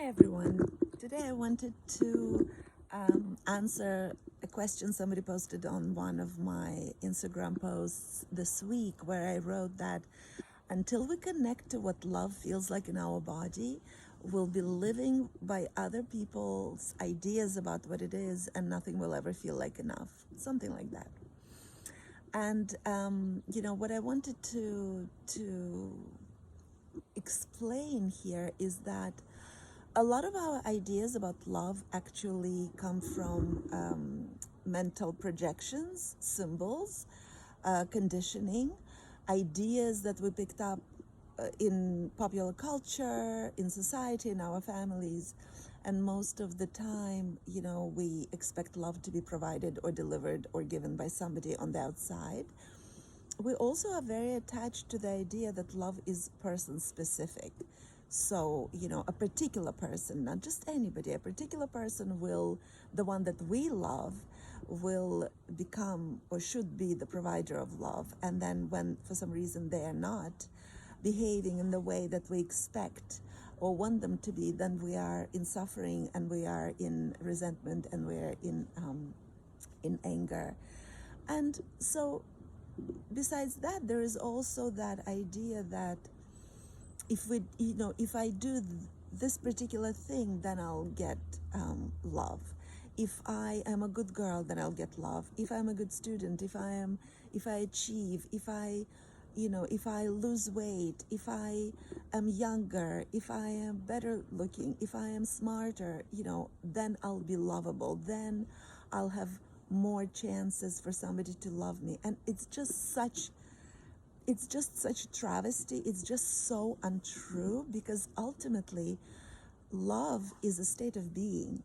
Hi everyone. Today I wanted to answer a question somebody posted on one of my Instagram posts this week, where I wrote that until we connect to what love feels like in our body, we'll be living by other people's ideas about what it is, and nothing will ever feel like enough. Something like that. And what I wanted to explain here is that a lot of our ideas about love actually come from mental projections, symbols, conditioning, ideas that we picked up in popular culture, in society, in our families. And most of the time, we expect love to be provided or delivered or given by somebody on the outside. We also are very attached to the idea that love is person specific. So, a particular person, not just anybody, a particular person the one that we love, will become or should be the provider of love. And then when for some reason they are not behaving in the way that we expect or want them to be, then we are in suffering, and we are in resentment, and we are in anger. And so besides that, there is also that idea that if I do this particular thing, then I'll get love. If I am a good girl, then I'll get love. If I'm a good student, if I achieve, if I lose weight, if I am younger, if I am better looking, if I am smarter, then I'll be lovable. Then I'll have more chances for somebody to love me. And it's just such a travesty. It's just so untrue, because ultimately love is a state of being,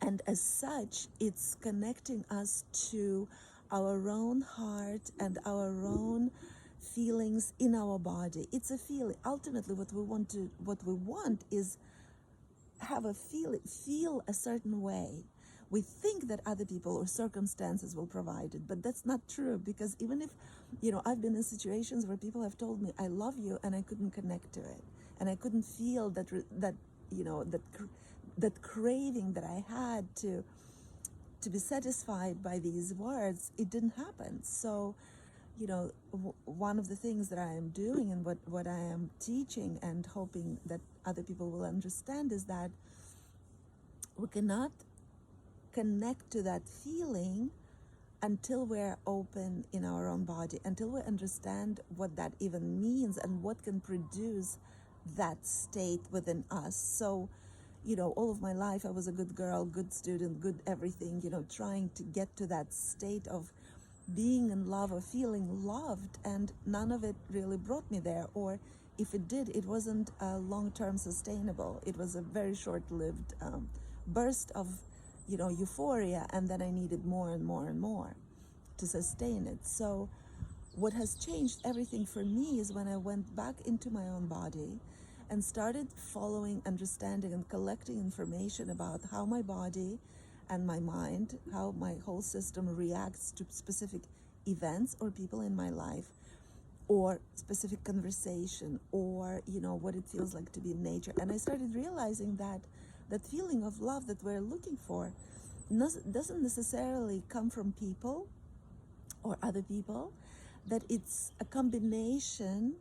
and as such it's connecting us to our own heart and our own feelings in our body. It's a feeling. Ultimately what we want is have a feel a certain way. We think that other people or circumstances will provide it, but that's not true, because even if, I've been in situations where people have told me I love you, and I couldn't connect to it, and I couldn't feel that craving that I had to be satisfied by these words. It didn't happen. So, one of the things that I am doing, and what I am teaching and hoping that other people will understand, is that we cannot connect to that feeling until we're open in our own body, until we understand what that even means and what can produce that state within us. So, all of my life I was a good girl, good student, good everything, trying to get to that state of being in love or feeling loved, and none of it really brought me there. Or if it did, it wasn't long-term sustainable. It was a very short-lived burst of euphoria, and then I needed more and more and more to sustain it. So what has changed everything for me is when I went back into my own body and started following, understanding, and collecting information about how my body and my mind, how my whole system reacts to specific events or people in my life, or specific conversation, or what it feels like to be in nature. And I started realizing that that feeling of love that we're looking for doesn't necessarily come from people or other people, that it's a combination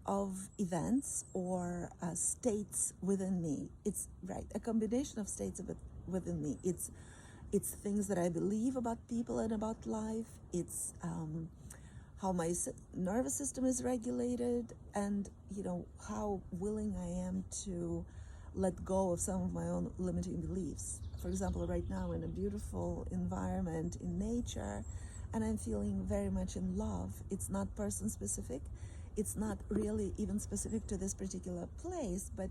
of events or states within me. It's right, a combination of states within me. It's things that I believe about people and about life. It's how my nervous system is regulated, and how willing I am to let go of some of my own limiting beliefs. For example, right now in a beautiful environment in nature, and I'm feeling very much in love. It's not person specific. It's not really even specific to this particular place, but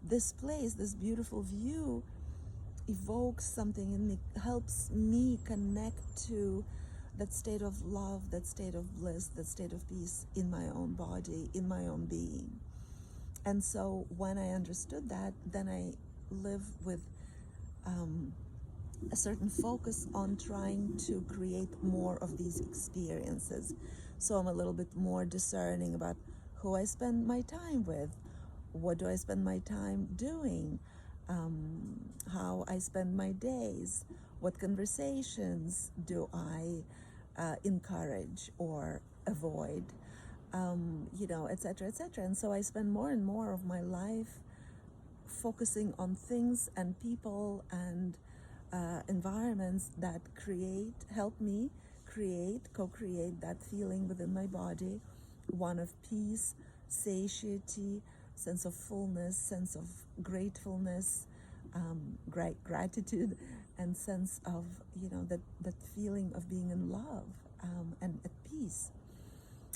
this place, this beautiful view, evokes something in me, helps me connect to that state of love, that state of bliss, that state of peace in my own body, in my own being. And so when I understood that, then I live with a certain focus on trying to create more of these experiences. So I'm a little bit more discerning about who I spend my time with, what do I spend my time doing, how I spend my days, what conversations do I encourage or avoid, etc., etc. And so I spend more and more of my life focusing on things and people and environments that help me co-create that feeling within my body, one of peace, satiety, sense of fullness, sense of gratefulness, gratitude, and sense of, that feeling of being in love, and at peace.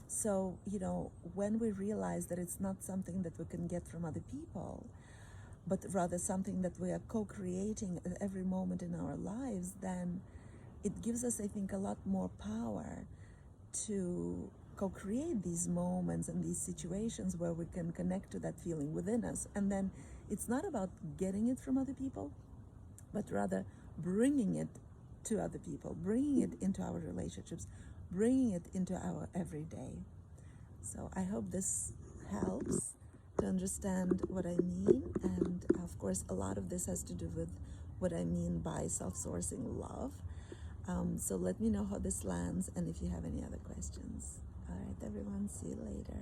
So, when we realize that it's not something that we can get from other people, but rather something that we are co-creating at every moment in our lives, then it gives us, I think, a lot more power to co-create these moments and these situations where we can connect to that feeling within us. And then it's not about getting it from other people, but rather bringing it to other people, bringing it into our relationships, bringing it into our everyday. So I hope this helps to understand what I mean. And of course, a lot of this has to do with what I mean by self-sourcing love. So let me know how this lands and if you have any other questions. All right, everyone, see you later.